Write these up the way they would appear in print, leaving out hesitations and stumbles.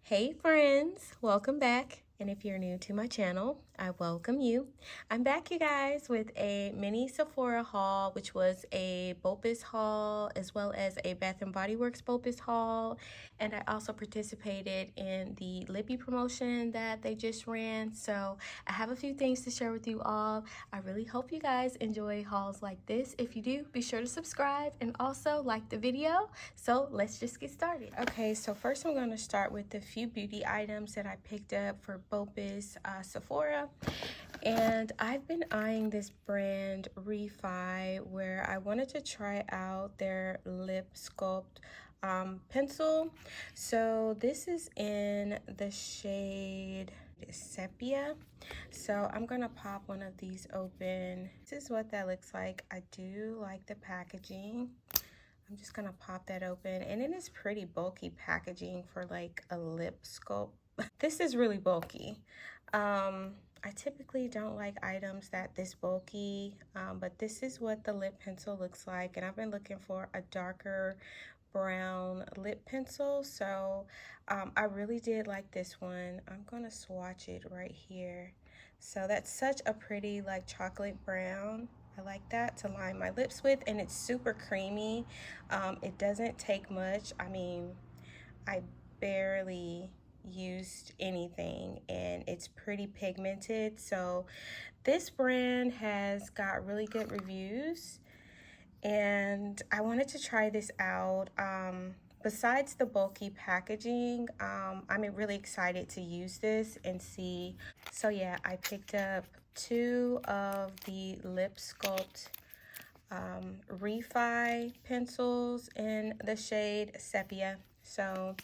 Hey friends, welcome back. And if you're new to my channel, I welcome you. I'm back, you guys, with a mini Sephora haul, which was a BOPUS haul as well as a Bath & Body Works BOPUS haul. And I also participated in the Lippie promotion that they just ran. So I have a few things to share with you all. I really hope you guys enjoy hauls like this. If you do, be sure to subscribe and also like the video. So let's just get started. Okay, so first I'm going to start with a few beauty items that I picked up for BOPUS Sephora. And I've been eyeing this brand Refi, where I wanted to try out their lip sculpt pencil. So this is in the shade Sepia. So I'm gonna pop one of these open. This is what that looks like. I do like the packaging. I'm just gonna pop that open, and it is pretty bulky packaging for like a lip sculpt. This is really bulky. I typically don't like items that this bulky, but this is what the lip pencil looks like, and I've been looking for a darker brown lip pencil, so I really did like this one. I'm gonna swatch it right here. So that's such a pretty like chocolate brown. I like that to line my lips with, and it's super creamy. It doesn't take much. I mean, I barely used anything, and it's pretty pigmented. So this brand has got really good reviews, and I wanted to try this out. Besides the bulky packaging, I'm really excited to use this and see. So yeah, I picked up two of the lip sculpt Refi pencils in the shade Sepia. So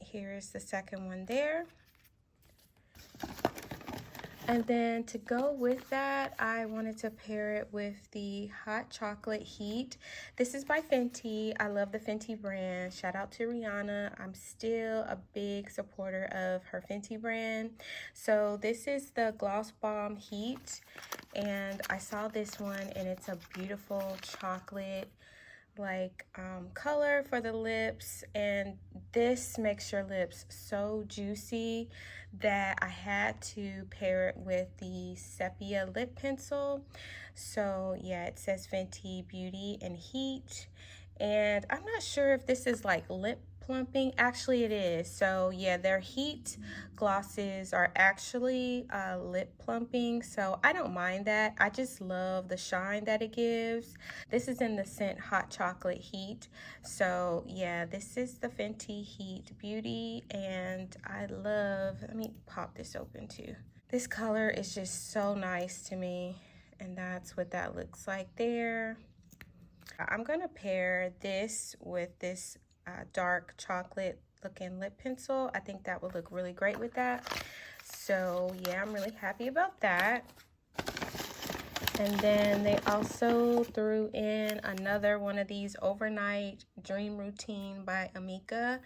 here's the second one there. And then to go with that, I wanted to pair it with the Hot Chocolate Heat. This is by Fenty. I love the Fenty brand. Shout out to Rihanna. I'm still a big supporter of her Fenty brand. So this is the Gloss Bomb Heat. And I saw this one, and it's a beautiful chocolate color for the lips, and this makes your lips so juicy that I had to pair it with the Sepia lip pencil. So yeah, it says Fenty Beauty and Heat, and I'm not sure if this is like lip plumping. Actually it is. So yeah, their heat glosses are actually lip plumping, so I don't mind that. I just love the shine that it gives. This is in the scent Hot Chocolate Heat. So yeah, this is the Fenty Heat Beauty, and I love, let me pop this open too. This color is just so nice to me, and that's what that looks like there. I'm gonna pair this with this dark chocolate looking lip pencil. I think that would look really great with that. So yeah, I'm really happy about that. And then they also threw in another one of these Overnight Dream Routine by Amika.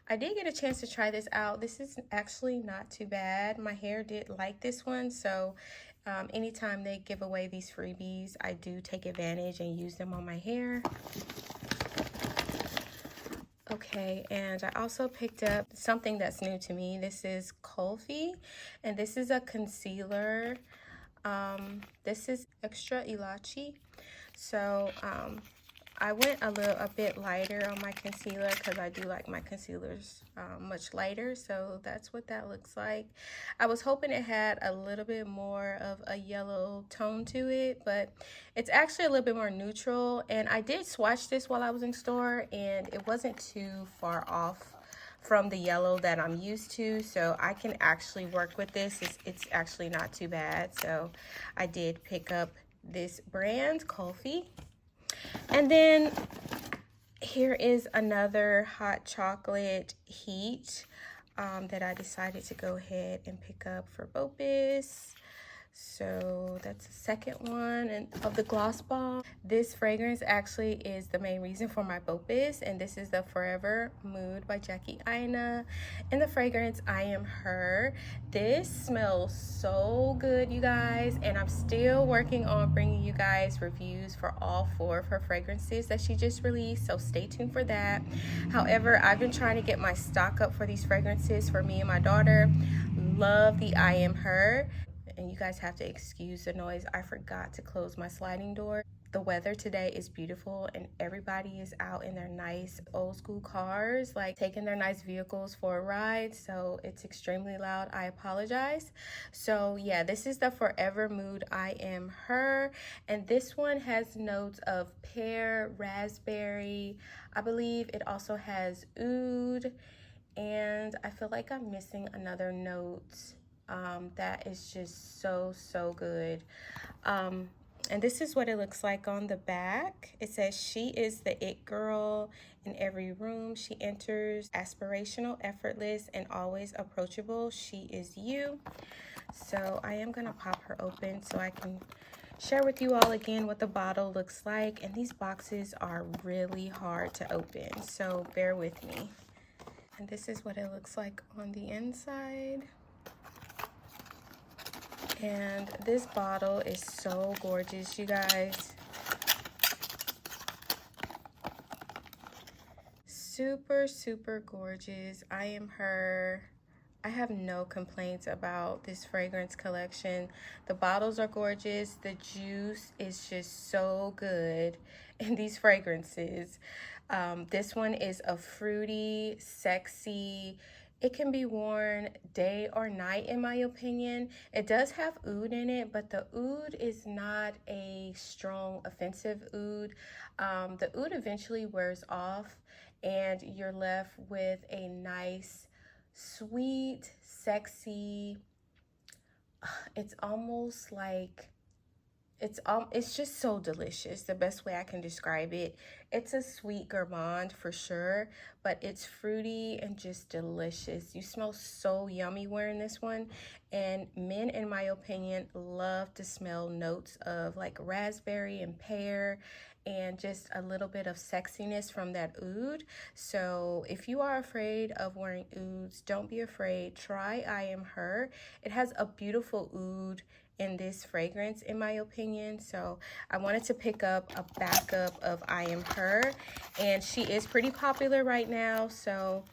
I did get a chance to try this out. This is actually not too bad. My hair did like this one, so anytime they give away these freebies, I do take advantage and use them on my hair. Okay, and I also picked up something that's new to me. This is Kulfi, and this is a concealer. This is extra Elachi. So I went a bit lighter on my concealer because I do like my concealers much lighter. So that's what that looks like. I was hoping it had a little bit more of a yellow tone to it, but it's actually a little bit more neutral. And I did swatch this while I was in store, and it wasn't too far off from the yellow that I'm used to, so I can actually work with this. It's actually not too bad. So I did pick up this brand, Kulfi. And then here is another Hot Chocolate Heat that I decided to go ahead and pick up for BOPUS. So that's the second one and of the gloss bomb. This fragrance actually is the main reason for my Bopus, and this is the Forever Mood by Jackie Aina. And the fragrance I Am Her. This smells so good, you guys, and I'm still working on bringing you guys reviews for all 4 of her fragrances that she just released, so stay tuned for that. However, I've been trying to get my stock up for these fragrances for me and my daughter. Love the I Am Her. And you guys have to excuse the noise. I forgot to close my sliding door. The weather today is beautiful and everybody is out in their nice old school cars, like taking their nice vehicles for a ride. So it's extremely loud. I apologize. So yeah, this is the Forever Mood I Am Her. And this one has notes of pear, raspberry. I believe it also has oud. And I feel like I'm missing another note that is just so good. And this is what it looks like on the back. It says, she is the it girl in every room she enters, aspirational, effortless, and always approachable. She is you. So I am gonna pop her open so I can share with you all again what the bottle looks like. And these boxes are really hard to open, so bear with me. And this is what it looks like on the inside. And this bottle is so gorgeous, you guys. Super gorgeous. I Am Her. I have no complaints about this fragrance collection. The bottles are gorgeous. The juice is just so good in these fragrances. This one is a fruity, sexy. It can be worn day or night, in my opinion. It does have oud in it, but the oud is not a strong, offensive oud. The oud eventually wears off, and you're left with a nice, sweet, sexy. It's almost like it's just so delicious, the best way I can describe it. It's a sweet gourmand for sure, but it's fruity and just delicious. You smell so yummy wearing this one, and men, in my opinion, love to smell notes of like raspberry and pear and just a little bit of sexiness from that oud. So if you are afraid of wearing ouds, don't be afraid. Try I Am Her. It has a beautiful oud in this fragrance, in my opinion. So I wanted to pick up a backup of I Am Her, and she is pretty popular right now. So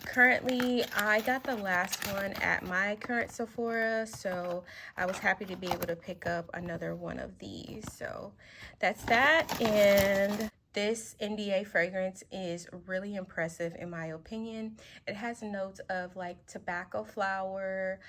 currently I got the last one at my current Sephora, so I was happy to be able to pick up another one of these. So that's that. And this NDA fragrance is really impressive, in my opinion. It has notes of like tobacco flower,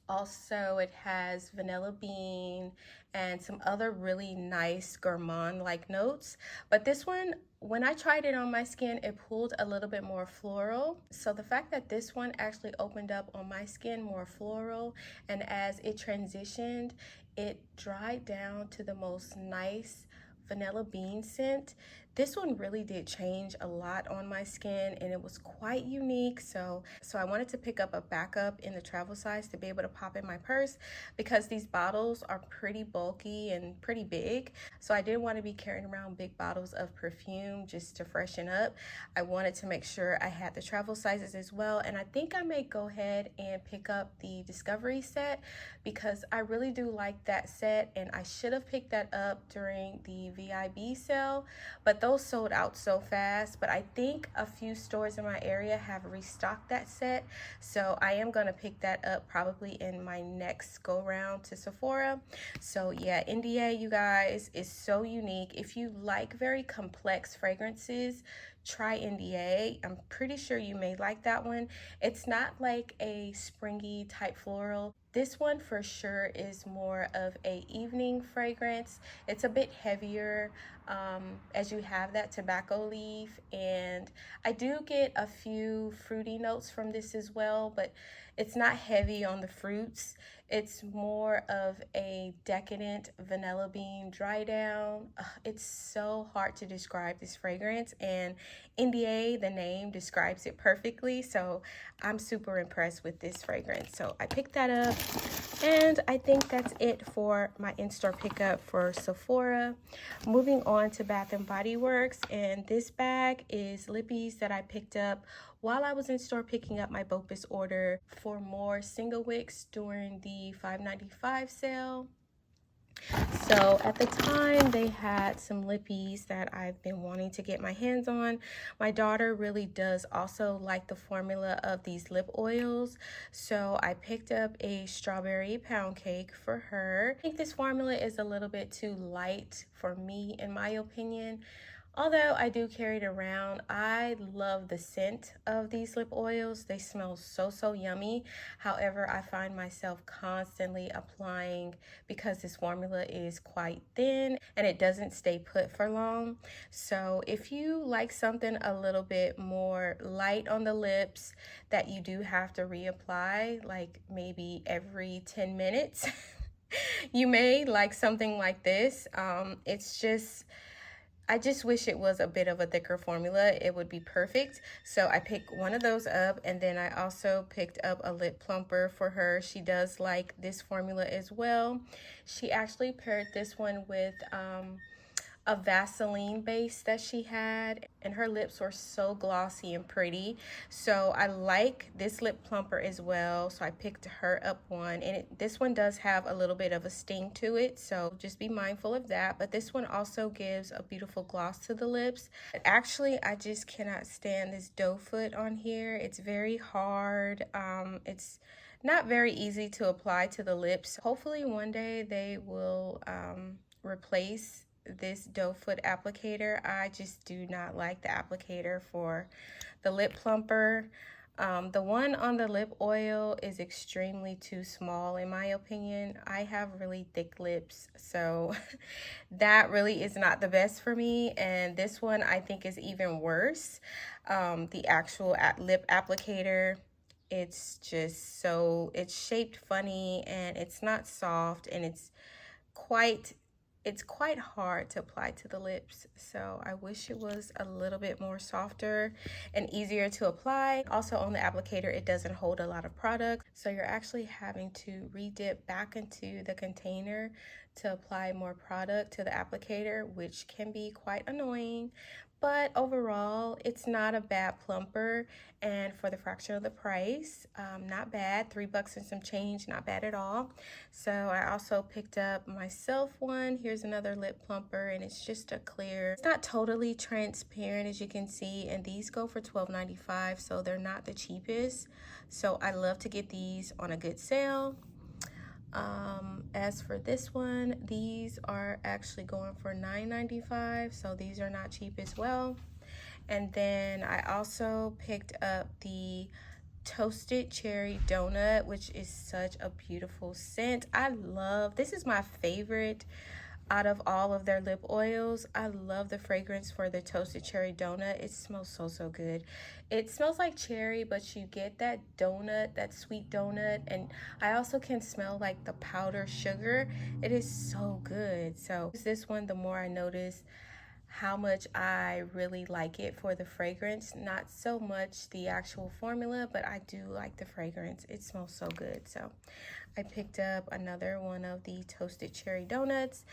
also, it has vanilla bean and some other really nice gourmand-like notes. But this one, when I tried it on my skin, it pulled a little bit more floral. So the fact that this one actually opened up on my skin more floral, and as it transitioned, it dried down to the most nice vanilla bean scent. This one really did change a lot on my skin, and it was quite unique. So I wanted to pick up a backup in the travel size to be able to pop in my purse, because these bottles are pretty bulky and pretty big. So I didn't want to be carrying around big bottles of perfume just to freshen up. I wanted to make sure I had the travel sizes as well. And I think I may go ahead and pick up the Discovery set, because I really do like that set, and I should have picked that up during the VIB sale, but those sold out so fast. But I think a few stores in my area have restocked that set, so I am gonna pick that up probably in my next go round to Sephora. So yeah, NDA, you guys, is so unique. If you like very complex fragrances, try NDA. I'm pretty sure you may like that one. It's not like a springy type floral. This one for sure is more of a evening fragrance. It's a bit heavier, as you have that tobacco leaf and and I do get a few fruity notes from this as well, but it's not heavy on the fruits. It's more of a decadent vanilla bean dry down. It's so hard to describe this fragrance, and NDA, the name, describes it perfectly. So I'm super impressed with this fragrance. So I picked that up, and I think that's it for my in-store pickup for Sephora. Moving on to Bath & Body Works, and this bag is Lippies that I picked up while I was in store picking up my BOPUS order for more single wicks during the $5.95 sale. So at the time, they had some lippies that I've been wanting to get my hands on. My daughter really does also like the formula of these lip oils, so I picked up a strawberry pound cake for her. I think this formula is a little bit too light for me, in my opinion. Although I do carry it around, I love the scent of these lip oils. They smell so yummy. However, I find myself constantly applying because this formula is quite thin and it doesn't stay put for long. So if you like something a little bit more light on the lips that you do have to reapply, like maybe every 10 minutes, you may like something like this. I just wish it was a bit of a thicker formula. It would be perfect. So I picked one of those up, and then I also picked up a lip plumper for her. She does like this formula as well. She actually paired this one with a Vaseline base that she had, and her lips were so glossy and pretty. So I like this lip plumper as well, so I picked her up one, and this one does have a little bit of a sting to it, so just be mindful of that. But this one also gives a beautiful gloss to the lips. Actually, I just cannot stand this doe foot on here. It's very hard. It's not very easy to apply to the lips. Hopefully one day they will replace this doe foot applicator. I just do not like the applicator for the lip plumper. The one on the lip oil is extremely too small in my opinion. I have really thick lips, so that really is not the best for me, and this one I think is even worse. The actual lip applicator, it's just it's shaped funny, and it's not soft, and it's quite hard to apply to the lips. So I wish it was a little bit more softer and easier to apply. Also on the applicator, it doesn't hold a lot of product, so you're actually having to re-dip back into the container to apply more product to the applicator, which can be quite annoying. But overall, it's not a bad plumper, and for the fraction of the price, not bad. $3 and some change, not bad at all. So I also picked up myself one. Here's another lip plumper, and it's just a clear. It's not totally transparent, as you can see, and these go for $12.95, so they're not the cheapest. So I love to get these on a good sale. As for this one, these are actually going for $9.95, so these are not cheap as well. And then I also picked up the Toasted Cherry Donut, which is such a beautiful scent. This is my favorite out of all of their lip oils. I love the fragrance for the Toasted Cherry Donut. It smells so good. It smells like cherry, but you get that donut, that sweet donut, and I also can smell like the powdered sugar. It is so good. So this one, the more I notice how much I really like it for the fragrance. Not so much the actual formula, but I do like the fragrance. It smells so good. So I picked up another one of the Toasted Cherry Donuts,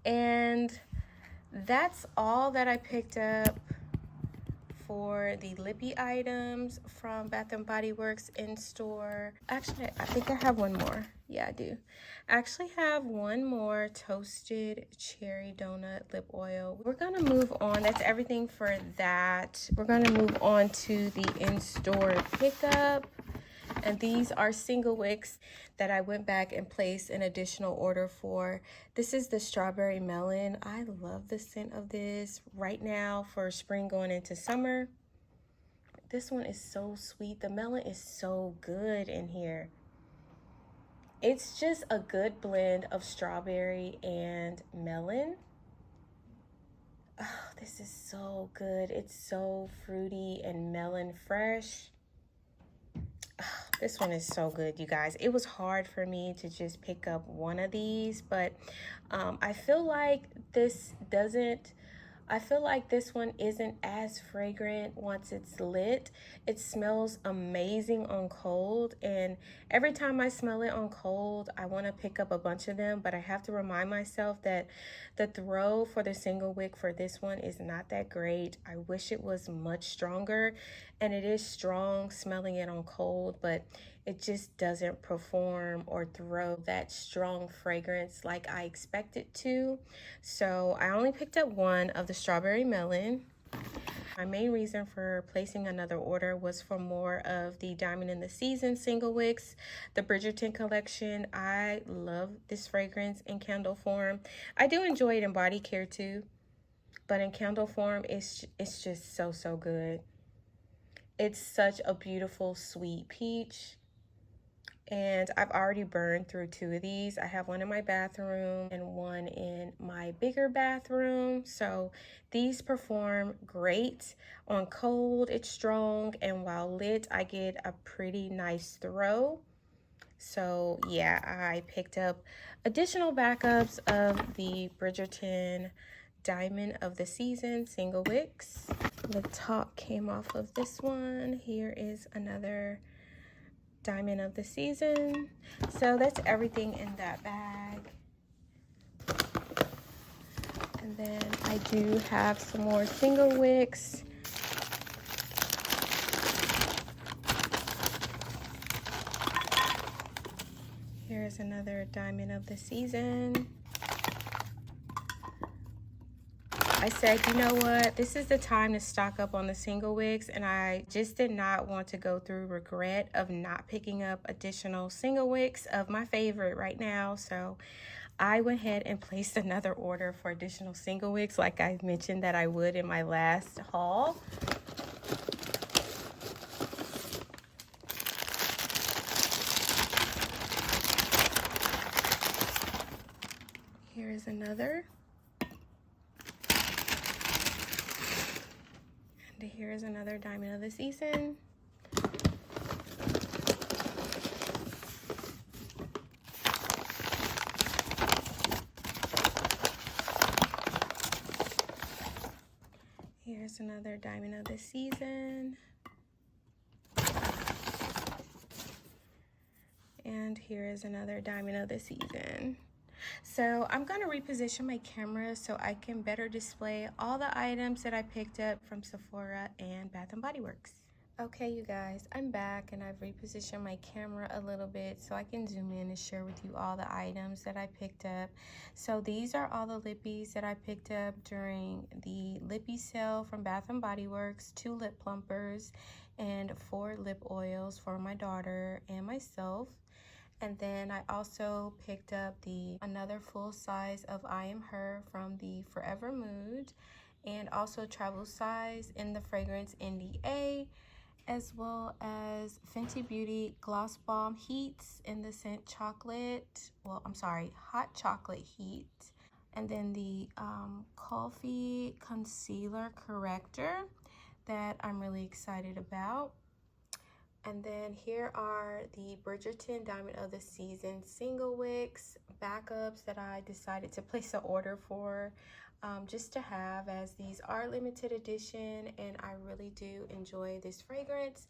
and that's all that I picked up for the Lippie items from Bath & Body Works in store. Actually, I think I have one more. Yeah, I do. I actually have one more Toasted Cherry Donut lip oil. We're gonna move on. That's everything for that. We're gonna move on to the in-store pickup. And these are single wicks that I went back and placed an additional order for. This is the Strawberry Melon. I love the scent of this right now for spring going into summer. This one is so sweet. The melon is so good in here. It's just a good blend of strawberry and melon. Oh, this is so good. It's so fruity and melon fresh. This one is so good, you guys. It was hard for me to just pick up one of these, but I feel like this one isn't as fragrant once it's lit. It smells amazing on cold, and every time I smell it on cold, I want to pick up a bunch of them, but I have to remind myself that the throw for the single wick for this one is not that great. I wish it was much stronger, and it is strong smelling it on cold, but it just doesn't perform or throw that strong fragrance like I expect it to. So I only picked up one of the strawberry melon. My main reason for placing another order was for more of the Diamond in the Season single wicks, the Bridgerton collection. I love this fragrance in candle form. I do enjoy it in body care too, but in candle form, it's just so good. It's such a beautiful sweet peach. And I've already burned through 2 of these. I have one in my bathroom and one in my bigger bathroom. So these perform great on cold. It's strong, and while lit, I get a pretty nice throw. So yeah, I picked up additional backups of the Bridgerton Diamond of the Season single wicks. The top came off of this one. Here is another Diamond of the Season. So that's everything in that bag. And then I do have some more single wicks. Here's another Diamond of the Season. I said, you know what, this is the time to stock up on the single wicks, and I just did not want to go through regret of not picking up additional single wicks of my favorite right now. So I went ahead and placed another order for additional single wicks like I mentioned that I would in my last haul. Here's another. And here's another Diamond of the Season. Here's another Diamond of the Season. And here is another Diamond of the Season. So I'm going to reposition my camera so I can better display all the items that I picked up from Sephora and Bath & Body Works. Okay, you guys, I'm back, and I've repositioned my camera a little bit so I can zoom in and share with you all the items that I picked up. So these are all the lippies that I picked up during the Lippie sale from Bath & Body Works, 2 lip plumpers and 4 lip oils for my daughter and myself. And then I also picked up another full size of I Am Her from the Forever Mood, and also travel size in the fragrance NDA, as well as Fenty Beauty Gloss Bomb Heats in the scent chocolate. Well, I'm sorry, hot chocolate heat. And then the coffee concealer corrector that I'm really excited about. And then here are the Bridgerton Diamond of the Season single wicks backups that I decided to place an order for just to have, as these are limited edition and I really do enjoy this fragrance,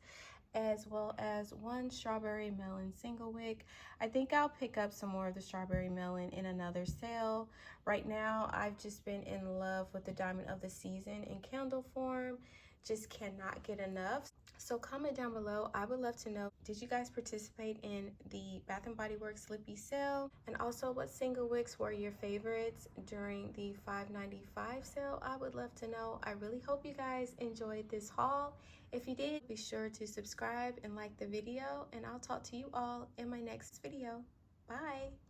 as well as 1 strawberry melon single wick. I think I'll pick up some more of the strawberry melon in another sale. Right now, I've just been in love with the Diamond of the Season in candle form. Just cannot get enough. So comment down below. I would love to know, did you guys participate in the Bath & Body Works Lippie sale? And also, what single wicks were your favorites during the $5.95 sale? I would love to know. I really hope you guys enjoyed this haul. If you did, be sure to subscribe and like the video, and I'll talk to you all in my next video. Bye!